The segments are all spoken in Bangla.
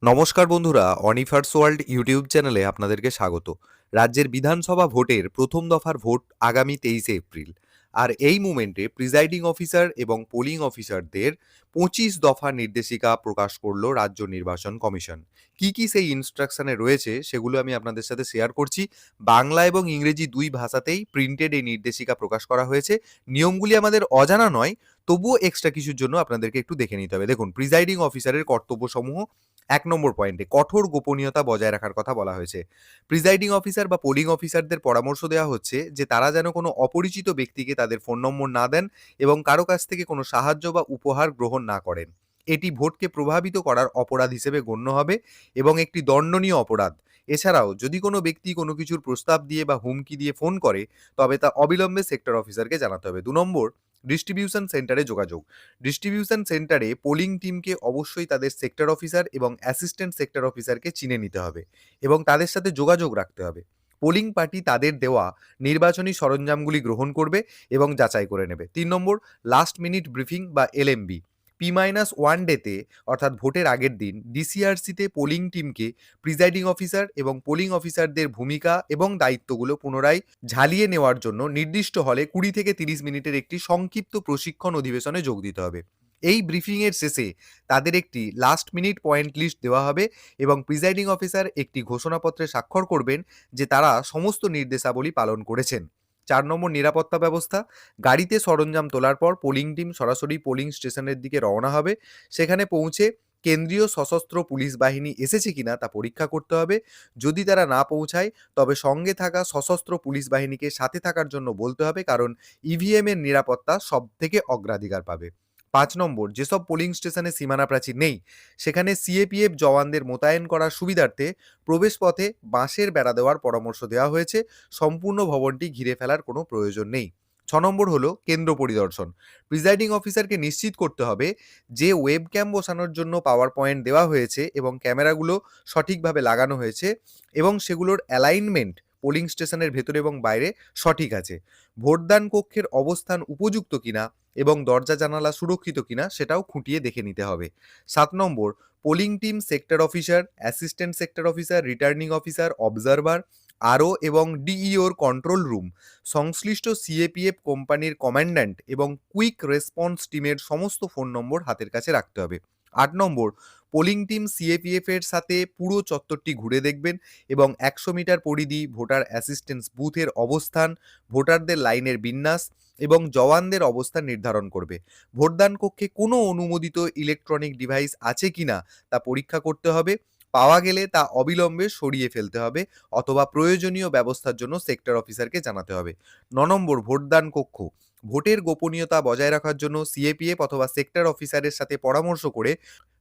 নমস্কার বন্ধুরা, অনিফার্স ওয়ার্ল্ড ইউটিউব চ্যানেলে আপনাদেরকে স্বাগত। রাজ্যের বিধানসভা ভোটের প্রথম দফার ভোট আগামী 23 এপ্রিল। আর এই মুমেন্টে প্রিজাইডিং অফিসার এবং পোলিং অফিসারদের 25 দফা নির্দেশিকা প্রকাশ করলো রাজ্য নির্বাচন কমিশন। কি কি সেই ইনস্ট্রাকশনে রয়েছে সেগুলো আমি আপনাদের সাথে শেয়ার করছি। বাংলা এবং ইংরেজি দুই ভাষাতেই প্রিন্টেড এই নির্দেশিকা প্রকাশ করা হয়েছে। নিয়মগুলি আমাদের অজানা নয়, তবুও এক্সট্রা কিছুর জন্য আপনাদেরকে একটু দেখে নিতে হবে। দেখুন, প্রিজাইডিং অফিসারের কর্তব্যসমূহ ১ নম্বর পয়েন্টে কঠোর গোপনীয়তা বজায় রাখার কথা বলা হয়েছে। প্রিজাইডিং অফিসার বা পোলিং অফিসারদের পরামর্শ দেওয়া হচ্ছে যে তারা যেন কোনো অপরিচিত ব্যক্তিকে তাদের ফোন নম্বর না দেন এবং কারো কাছ থেকে কোনো সাহায্য বা উপহার গ্রহণ না করেন। এটি ভোটকে প্রভাবিত করার অপরাধ হিসেবে গণ্য হবে এবং একটি দণ্ডনীয় অপরাধ। এছাড়াও যদি কোনো ব্যক্তি কোনো কিছুর প্রস্তাব দিয়ে বা হুমকি দিয়ে ফোন করে, তবে তা অবিলম্বে সেক্টর অফিসারকে জানাতে হবে। ২ নম্বর, ডিস্ট্রিবিউশন সেন্টারে যোগাযোগ। ডিস্ট্রিবিউশন সেন্টারে পোলিং টিমকে অবশ্যই তাদের সেক্টর অফিসার এবং অ্যাসিস্ট্যান্ট সেক্টর অফিসারকে চিনে নিতে হবে এবং তাদের সাথে যোগাযোগ রাখতে হবে। পোলিং পার্টি তাদের দেওয়া নির্বাচনী সরঞ্জামগুলি গ্রহণ করবে এবং যাচাই করে নেবে। ৩ নম্বর, লাস্ট মিনিট ব্রিফিং বা এলএমবি। P-1 ডেতে অর্থাৎ ভোটের আগের দিন ডিসিআরসিতে পোলিং টিমকে প্রিজাইডিং অফিসার এবং পোলিং অফিসারদের ভূমিকা এবং দায়িত্বগুলো পুনরায় ঝালিয়ে নেওয়ার জন্য নির্দিষ্ট হলে ২০ থেকে ৩০ মিনিটের একটি সংক্ষিপ্ত প্রশিক্ষণ অধিবেশনে যোগ দিতে হবে। এই ব্রিফিংয়ের শেষে তাদের একটি লাস্ট মিনিট পয়েন্ট লিস্ট দেওয়া হবে এবং প্রিজাইডিং অফিসার একটি ঘোষণাপত্রে স্বাক্ষর করবেন যে তারা সমস্ত নির্দেশাবলী পালন করেছেন। ৪ নম্বর, নিরাপত্তা ব্যবস্থা। গাড়িতে সরঞ্জাম তোলার পর পোলিং টিম সরাসরি পোলিং স্টেশনের দিকে রওনা হবে। সেখানে পৌঁছে কেন্দ্রীয় সশস্ত্র পুলিশ বাহিনী এসেছে কিনা তা পরীক্ষা করতে হবে। যদি তারা না পৌঁছায়, তবে সঙ্গে থাকা সশস্ত্র পুলিশ বাহিনীকে সাথে থাকার জন্য বলতে হবে, কারণ ইভিএম এর নিরাপত্তা সবথেকে অগ্রাধিকার পাবে। ৫ নম্বর, যেসব পোলিং স্টেশনে সীমানা প্রাচীর নেই, সেখানে সিএপিএফ জওয়ানদের মোতায়েন করার সুবিধার্থে প্রবেশপথে বাঁশের বেড়া দেওয়ার পরামর্শ দেওয়া হয়েছে। সম্পূর্ণ ভবনটি ঘিরে ফেলার কোনো প্রয়োজন নেই। ৬ নম্বর হলো কেন্দ্র পরিদর্শন। প্রিজাইডিং অফিসারকে নিশ্চিত করতে হবে যে ওয়েব ক্যাম বসানোর জন্য পাওয়ার পয়েন্ট দেওয়া হয়েছে এবং ক্যামেরাগুলো সঠিকভাবে লাগানো হয়েছে এবং সেগুলোর অ্যালাইনমেন্ট পোলিং স্টেশনের ভেতরে এবং বাইরে সঠিক আছে। ভোটদান কক্ষের অবস্থান উপযুক্ত কিনা এবং দরজা জানালা সুরক্ষিত কিনা সেটাও খুঁটিয়ে দেখে নিতে হবে। ৭ নম্বর, polling team sector officer, assistant sector officer, returning officer, observer, আরও এবং ডিইওর কন্ট্রোল রুম, সংশ্লিষ্ট সিএপিএফ কোম্পানির কমান্ড্যান্ট এবং কুইক রেসপন্স টিমের সমস্ত ফোন নম্বর হাতের কাছে রাখতে হবে। ৮ নম্বর, পোলিং টিম সিএপিএফ এর সাথে পুরো চত্বরটি ঘুরে দেখবেন এবং ১০০ মিটার পরিধি, ভোটার অ্যাসিস্ট্যান্স বুথের অবস্থান, ভোটারদের লাইনের বিন্যাস এবং জওয়ানদের অবস্থান নির্ধারণ করবে। ভোটদান কক্ষে কোনো অনুমোদিত ইলেকট্রনিক ডিভাইস আছে কিনা তা পরীক্ষা করতে হবে। পাওয়া গেলে তা অবিলম্বে সরিয়ে ফেলতে হবে অথবা প্রয়োজনীয় ব্যবস্থার জন্য সেক্টর অফিসারকে জানাতে হবে। ৯ নম্বর, ভোটদান কক্ষ। ভোটের গোপনীয়তা বজায় রাখার জন্য সিএপিএফ অথবা সেক্টর অফিসারের সাথে পরামর্শ করে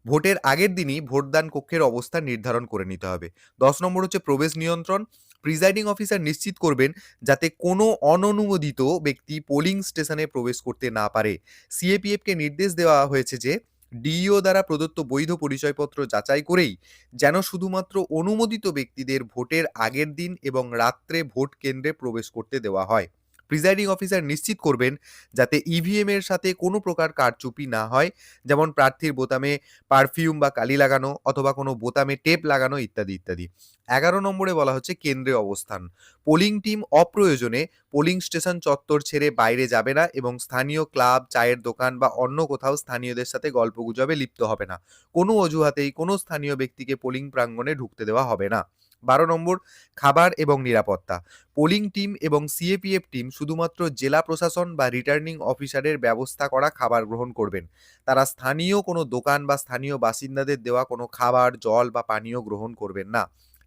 ভোটের আগের দিনই ভোটদান কক্ষের অবস্থান নির্ধারণ করে নিতে হবে। ১০ নম্বর হচ্ছে প্রবেশ নিয়ন্ত্রণ। প্রিজাইডিং অফিসার নিশ্চিত করবেন যাতে কোনো অননুমোদিত ব্যক্তি পোলিং স্টেশনে প্রবেশ করতে না পারে। সিএপিএফকে নির্দেশ দেওয়া হয়েছে যে ডিইও দ্বারা প্রদত্ত বৈধ পরিচয়পত্র যাচাই করেই যেন শুধুমাত্র অনুমোদিত ব্যক্তিদের ভোটের আগের দিন এবং রাত্রে ভোট কেন্দ্রে প্রবেশ করতে দেওয়া হয়। প্রিজাইডিং অফিসার নিশ্চিত করবেন যাতে ইভিএম এর সাথে কোনো প্রকার কারচুপি না হয়, যেমন প্রার্থীর বোতামে পারফিউম বা কালি লাগানো অথবা কোনো বোতামে টেপ লাগানো ইত্যাদি ইত্যাদি। ১১ নম্বরে বলা হচ্ছে কেন্দ্রে অবস্থান। পোলিং টিম অপ্রয়োজনে পোলিং স্টেশন চত্বর ছেড়ে বাইরে যাবে না এবং স্থানীয় ক্লাব, চায়ের দোকান বা অন্য কোথাও স্থানীয়দের সাথে গল্পগুজবে লিপ্ত হবে না। কোনো অজুহাতেই কোনো স্থানীয় ব্যক্তিকে পোলিং প্রাঙ্গণে ঢুকতে দেওয়া হবে না। ১২ নম্বর, খাবার এবং নিরাপত্তা। পোলিং টিম এবং সিএপিএফ টিম শুধুমাত্র জেলা প্রশাসন বা রিটার্নিং অফিসারের ব্যবস্থা করা খাবার গ্রহণ করবেন। তারা স্থানীয় কোনো দোকান বা স্থানীয় বাসিন্দাদের দেওয়া কোনো খাবার, জল বা পানীয় গ্রহণ করবেন না।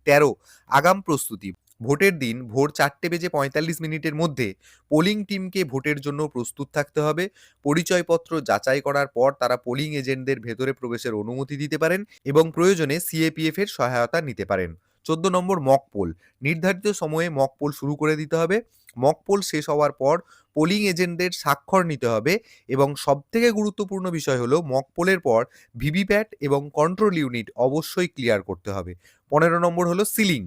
১৩, আগাম প্রস্তুতি। ভোটের দিন ভোর ৪:৪৫ মধ্যে পোলিং টিমকে ভোটের জন্য প্রস্তুত থাকতে হবে। পরিচয়পত্র যাচাই করার পর তারা পোলিং এজেন্টদের ভেতরে প্রবেশের অনুমতি দিতে পারেন এবং প্রয়োজনে সিএপিএফ এর সহায়তা নিতে পারেন। ১৪ নম্বর, মক পোল। নির্ধারিত সময়ে মক পোল শুরু করে দিতে হবে। মক পোল শেষ হওয়ার পর পোলিং এজেন্টদের স্বাক্ষর নিতে হবে এবং সবথেকে গুরুত্বপূর্ণ বিষয় হলো মক পোলের পর ভিভিপ্যাট এবং কন্ট্রোল ইউনিট অবশ্যই ক্লিয়ার করতে হবে। ১৫ নম্বর হলো সিলিং।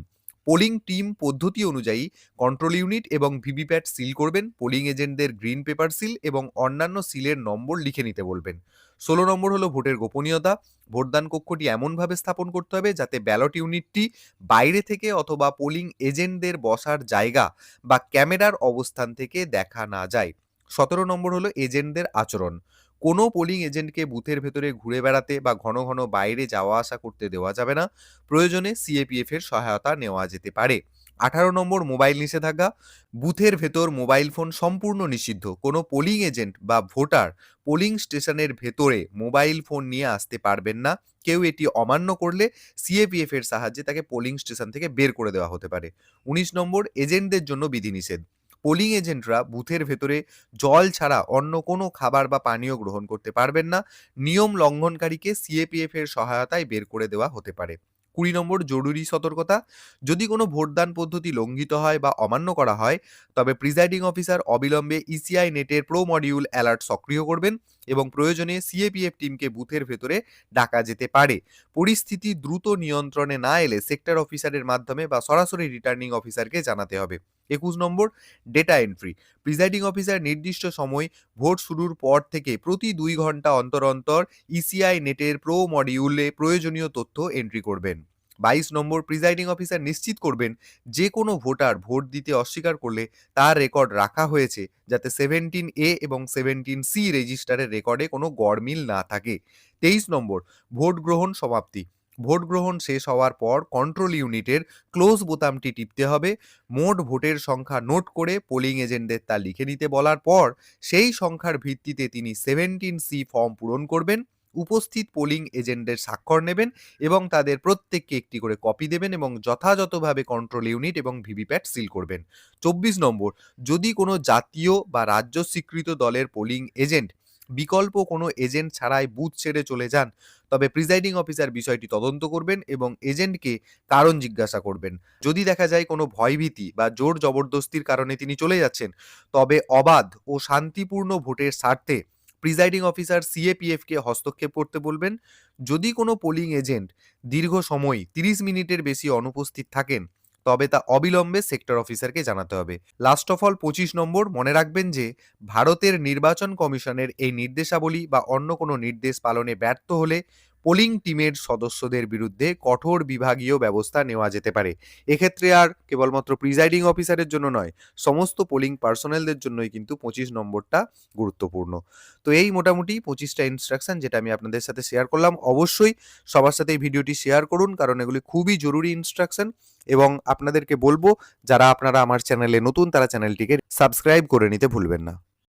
পোলিং টিম পদ্ধতি অনুযায়ী কন্ট্রোল ইউনিট এবং ভিভিপ্যাট সিল করবেন। পোলিং এজেন্টদের গ্রিন পেপার সিল এবং অন্যান্য সিলের নম্বর লিখে নিতে বলবেন। ১৬ নম্বর হলো ভোটের গোপনীয়তা। ভোটদান কক্ষটি এমনভাবে স্থাপন করতে হবে যাতে ব্যালট ইউনিটটি বাইরে থেকে অথবা পোলিং এজেন্টদের বসার জায়গা বা ক্যামেরার অবস্থান থেকে দেখা না যায়। ১৭ নম্বর হলো এজেন্টদের আচরণ। কোনো পোলিং এজেন্টকে বুথের ভেতরে ঘুরে বেড়াতে বা ঘন ঘন বাইরে যাওয়া আসা করতে দেওয়া যাবে না। প্রয়োজনে সিএপিএফ এর সহায়তা নেওয়া যেতে পারে। ১৮ নম্বর মোবাইল নিষেধাজ্ঞা। বুথের ভেতর মোবাইল ফোন সম্পূর্ণ নিষিদ্ধ। কোনো পোলিং এজেন্ট বা ভোটার পোলিং স্টেশনের ভেতরে মোবাইল ফোন নিয়ে আসতে পারবেন না। কেউ এটি অমান্য করলে সিএপিএফ এর সাহায্যে তাকে পোলিং স্টেশন থেকে বের করে দেওয়া হতে পারে। ১৯ নম্বর এজেন্টদের জন্য বিধিনিষেধ। পোলিং এজেন্টরা বুথের ভেতরে জল ছাড়া অন্য কোনো খাবার বা পানীয় গ্রহণ করতে পারবেন না। নিয়ম লঙ্ঘনকারীকে সিএপিএফ এর সহায়তায় বের করে দেওয়া হতে পারে। ২০ নম্বর জরুরি সতর্কতা। যদি কোনো ভোটদান পদ্ধতি লঙ্ঘিত হয় বা অমান্য করা হয়, তবে প্রিজাইডিং অফিসার অবিলম্বে ইসিআই নেটের প্রো মডিউল অ্যালার্ট সক্রিয় করবেন এবং প্রয়োজনে সিএপিএফ টিমকে বুথের ভেতরে ডাকা যেতে পারে। পরিস্থিতি দ্রুত নিয়ন্ত্রণে না এলে সেক্টর অফিসারের মাধ্যমে বা সরাসরি রিটার্নিং অফিসারকে জানাতে হবে। ২১ নম্বর ডেটা এন্ট্রি। প্রিজাইডিং অফিসার নির্দিষ্ট সময় ভোট শুরুর পর থেকে প্রতি ২ ঘন্টা অন্তর অন্তর ইসিআই নেটের প্রো মডিউলে প্রয়োজনীয় তথ্য এন্ট্রি করবেন। ২২ নম্বর প্রিজাইডিং অফিসার নিশ্চিত করবেন যে কোনো ভোটার ভোট দিতে অস্বীকার করলে তার রেকর্ড রাখা হয়েছে, যাতে 17A এবং 17C রেজিস্টারের রেকর্ডে কোনো গড়মিল না থাকে। ২৩ নম্বর ভোট গ্রহণ সমাপ্তি। ভোট গ্রহণ শেষ হওয়ার পর কন্ট্রোল ইউনিটের ক্লোজ বোতামটি টিপতে হবে। মোট ভোটের সংখ্যা নোট করে পোলিং এজেন্টদের তা লিখে নিতে বলার পর সেই সংখ্যার ভিত্তিতে তিনি 17C ফর্ম পূরণ করবেন। উপস্থিত পোলিং এজেন্টদের স্বাক্ষর নেবেন এবং তাদের প্রত্যেককে একটি করে কপি দেবেন এবং যথাযথভাবে কন্ট্রোল ইউনিট এবং ভিভিপ্যাট সিল করবেন। ২৪ নম্বর যদি কোনো জাতীয় বা রাজ্য স্বীকৃত দলের পোলিং এজেন্ট বিকল্প কোনো এজেন্ট ছাড়াই বুথ ছেড়ে চলে যান, তবে প্রিজাইডিং অফিসার বিষয়টি তদন্ত করবেন এবং এজেন্টকে কারণ জিজ্ঞাসা করবেন। যদি দেখা যায় কোনো ভয়ভীতি বা জোর জবরদস্তির কারণে তিনি চলে যাচ্ছেন, তবে অবাধ ও শান্তিপূর্ণ ভোটের স্বার্থে প্রিজাইডিং অফিসার সিএপিএফকে হস্তক্ষেপ করতে বলবেন। যদি কোনো পোলিং এজেন্ট দীর্ঘ সময় ৩০ মিনিটের বেশি অনুপস্থিত থাকেন, তবে তা অবিলম্বে সেক্টর অফিসারকে জানাতে হবে। লাস্ট অফ অল ২৫ নম্বর মনে রাখবেন যে ভারতের নির্বাচন কমিশনের এই নির্দেশাবলী বা অন্য কোনো নির্দেশ পালনে ব্যর্থ হলে পোলিং টিমের সদস্যদের বিরুদ্ধে কঠোর বিভাগীয় ব্যবস্থা নেওয়া যেতে পারে। এক্ষেত্রে আর কেবলমাত্র প্রিজাইডিং অফিসারের জন্য নয়, সমস্ত পোলিং পার্সোনেলদের জন্যই কিন্তু ২৫ নম্বরটা গুরুত্বপূর্ণ। তো এই মোটামুটি ২৫টা ইনস্ট্রাকশন যেটা আমি আপনাদের সাথে শেয়ার করলাম। অবশ্যই সবার সাথে এই ভিডিওটি শেয়ার করুন, কারণ এগুলি খুবই জরুরি ইনস্ট্রাকশন। এবং আপনাদেরকে বলবো, যারা আপনারা আমার চ্যানেলে নতুন তারা চ্যানেলটিকে সাবস্ক্রাইব করে নিতে ভুলবেন না।